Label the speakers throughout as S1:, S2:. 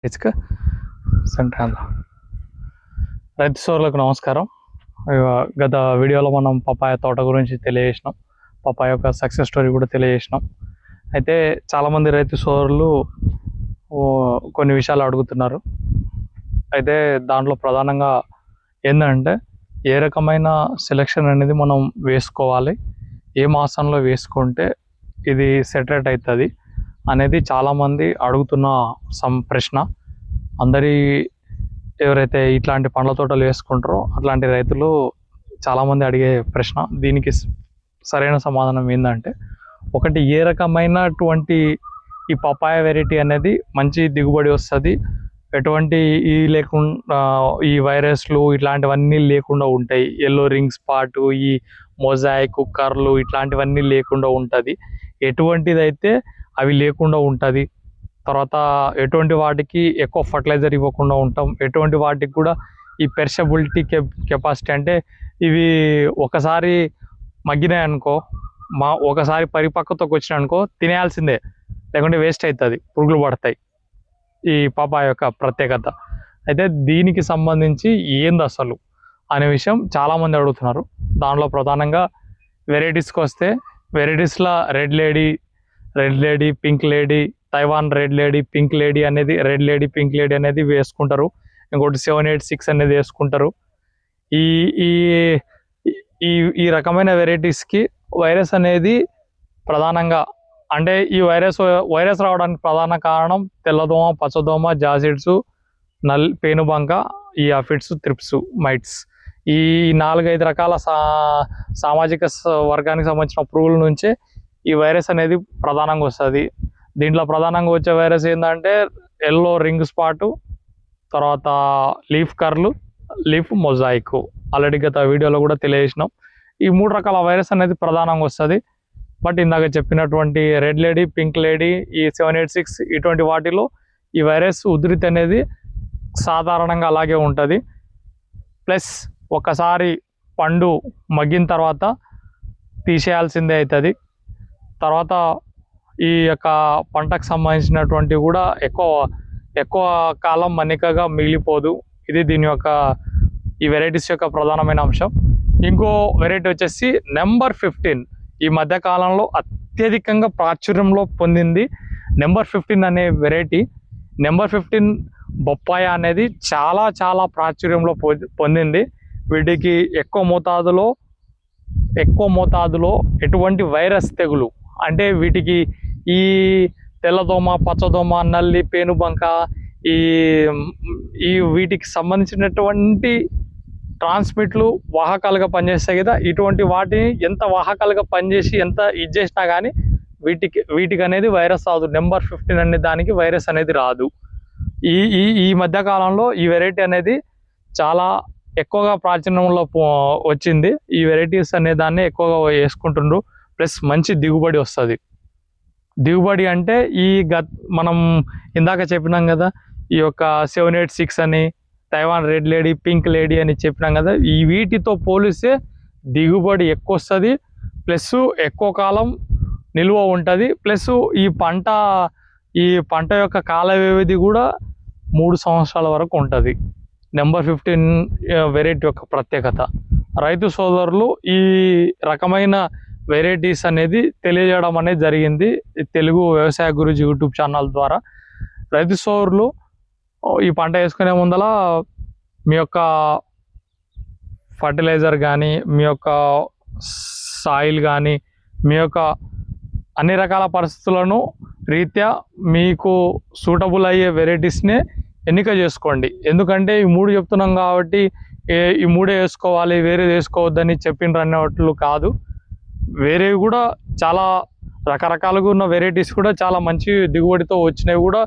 S1: ఇసుక సెంట్రల్ రైతు సోదరులకు నమస్కారం. గత వీడియోలో మనం పపాయ తోట గురించి తెలియజేసినాం, పపాయ యొక్క సక్సెస్ స్టోరీ కూడా తెలియజేసినాం. అయితే చాలామంది రైతు సోదరులు కొన్ని విషయాలు అడుగుతున్నారు. అయితే దాంట్లో ప్రధానంగా ఏంటంటే ఏ రకమైన సెలెక్షన్ అనేది మనం వేసుకోవాలి, ఏ మాసంలో వేసుకుంటే ఇది సెటరేట్ అవుతుంది అనేది చాలామంది అడుగుతున్న ప్రశ్న. అందరి ఎవరైతే ఇట్లాంటి పండ్ల తోటలు వేసుకుంటారో అట్లాంటి రైతులు చాలామంది అడిగే ప్రశ్న. దీనికి సరైన సమాధానం ఏంటంటే, ఒకటి, ఏ రకమైనటువంటి ఈ పపాయ వెరైటీ అనేది మంచి దిగుబడి వస్తుంది, ఎటువంటి ఈ లేకుండా ఈ వైరస్లు ఇట్లాంటివన్నీ లేకుండా ఉంటాయి, ఎల్లో రింగ్ స్పాట్, ఈ మొజాయిక్ కర్లు ఇట్లాంటివన్నీ లేకుండా ఉంటుంది. ఎటువంటిదైతే అవి లేకుండా ఉంటుంది. తర్వాత ఎటువంటి వాటికి ఎక్కువ ఫర్టిలైజర్ ఇవ్వకుండా ఉంటాం, ఎటువంటి వాటికి కూడా ఈ పెర్షబిలిటీ కెపాసిటీ అంటే ఇవి ఒకసారి మగ్గినాయి అనుకో, ఒకసారి పరిపక్వతకు వచ్చినాయి అనుకో తినేయాల్సిందే, లేకుంటే వేస్ట్ అవుతుంది, పురుగులు పడతాయి. ఈ పపాయ యొక్క ప్రత్యేకత అయితే దీనికి సంబంధించి ఏంది అసలు అనే విషయం చాలామంది అడుగుతున్నారు. దానిలో ప్రధానంగా వెరైటీస్కి వస్తే, వెరైటీస్లో red lady, pink lady, Taiwan red lady, pink lady అనేది, రెడ్ లేడీ, పింక్ లేడీ అనేది వేసుకుంటారు. ఇంకోటి 786 అనేది వేసుకుంటారు. ఈ ఈ ఈ రకమైన వెరైటీస్కి వైరస్ అనేది ప్రధానంగా, అంటే ఈ వైరస్ రావడానికి ప్రధాన కారణం తెల్లదోమ, పచ్చదోమ, జాసిడ్స్, పేనుబంక, ఈ అఫిడ్స్, త్రిప్స్, మైట్స్. ఈ 4-5 రకాల సామాజిక వర్గానికి సంబంధించిన పురుగుల నుంచే ఈ వైరస్ అనేది ప్రధానంగా వస్తుంది. దీంట్లో ప్రధానంగా వచ్చే వైరస్ ఏంటంటే ఎల్లో రింగ్ స్పాటు, తర్వాత లీఫ్ కర్లు, లీఫ్ మొజాయిక్. ఆల్రెడీ గత వీడియోలో కూడా తెలియజేసినాం. ఈ 3 రకాల వైరస్ అనేది ప్రధానంగా వస్తుంది. బట్ ఇందాక చెప్పినటువంటి రెడ్ లేడీ, పింక్ లేడీ, ఈ 786 ఇటువంటి వాటిలో ఈ వైరస్ ఉధృతి అనేది సాధారణంగా అలాగే ఉంటుంది. ప్లస్ ఒకసారి పండు మగ్గిన తర్వాత తీసేయాల్సిందే అవుతుంది. తర్వాత ఈ యొక్క పంటకు సంబంధించినటువంటి కూడా ఎక్కువ కాలం మన్నికగా మిగిలిపోదు. ఇది దీని యొక్క ఈ వెరైటీస్ యొక్క ప్రధానమైన అంశం. ఇంకో వెరైటీ వచ్చేసి నెంబర్ 15. ఈ మధ్య కాలంలో అత్యధికంగా ప్రాచుర్యంలో పొందింది నెంబర్ 15 అనే వెరైటీ. నెంబర్ 15 బొప్పాయ అనేది చాలా ప్రాచుర్యంలో పొందింది. వీటికి ఎక్కువ మోతాదులో ఎటువంటి వైరస్ తెగులు, అంటే వీటికి ఈ తెల్లదోమ, పచ్చదోమ, నల్లి, పేనుబంక, ఈ వీటికి సంబంధించినటువంటి ట్రాన్స్మిట్లు వాహకాలుగా పనిచేస్తాయి కదా, ఇటువంటి వాటిని ఎంత వాహకాలుగా పనిచేసి ఎంత ఇది చేసినా కానీ వీటికి అనేది వైరస్ రాదు. నెంబర్ 15 అనే దానికి వైరస్ అనేది రాదు. ఈ మధ్యకాలంలో ఈ వెరైటీ అనేది చాలా ఎక్కువగా ప్రాచుర్యంలో వచ్చింది. ఈ వెరైటీస్ అనే దాన్ని ఎక్కువగా వేసుకుంటుండ్రు. ప్లస్ మంచి దిగుబడి వస్తుంది. దిగుబడి అంటే మనం ఇందాక చెప్పినాం కదా, ఈ యొక్క 786 అని, Taiwan red lady, pink lady అని చెప్పినాం కదా, ఈ వీటితో పోలిస్తే దిగుబడి ఎక్కువ వస్తుంది. ప్లస్ ఎక్కువ కాలం నిల్వ ఉంటుంది. ప్లస్ ఈ పంట యొక్క కాల వ్యవధి కూడా 3 సంవత్సరాల వరకు ఉంటుంది. నెంబర్ 15 వెరైటీ యొక్క ప్రత్యేకత. రైతు సోదరులు ఈ రకమైన వెరైటీస్ అనేది తెలియజేయడం అనేది జరిగింది తెలుగు వ్యవసాయ గురుజీ యూట్యూబ్ ఛానల్ ద్వారా. రైతు సోదరులు ఈ పంట వేసుకునే ముందల మీ యొక్క ఫర్టిలైజర్ కానీ, మీ యొక్క సాయిల్ కానీ, మీ యొక్క అన్ని రకాల పరిస్థితులను రీత్యా మీకు సూటబుల్ అయ్యే వెరైటీస్నే ఎన్నిక చేసుకోండి. ఎందుకంటే ఈ 3 చెప్తున్నాం కాబట్టి ఈ 3 వేసుకోవాలి, వేరేది వేసుకోవద్దని చెప్పిండ్రు అన్నట్లు కాదు. వేరేవి కూడా చాలా రకరకాలుగా ఉన్న వెరైటీస్ కూడా చాలా మంచి దిగుబడితో వచ్చినవి కూడా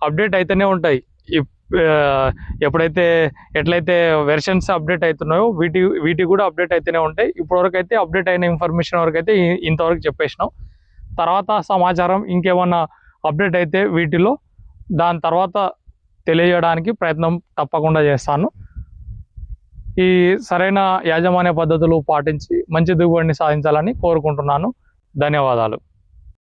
S1: అప్డేట్ అయితేనే ఉంటాయి. ఎట్లయితే వెర్షన్స్ అప్డేట్ అవుతున్నాయో వీటి కూడా అప్డేట్ అయితేనే ఉంటాయి. ఇప్పటివరకు అయితే అప్డేట్ అయిన ఇన్ఫర్మేషన్ వరకు అయితే ఇంతవరకు చెప్పేసినాం. తర్వాత సమాచారం ఇంకేమన్నా అప్డేట్ అయితే వీటిలో దాని తర్వాత తెలియజేయడానికి ప్రయత్నం తప్పకుండా చేస్తాను. ఈ సరైన యాజమాన్య పద్ధతులు పాటించి మంచి దిగుబడిని సాధించాలని కోరుకుంటున్నాను. ధన్యవాదాలు.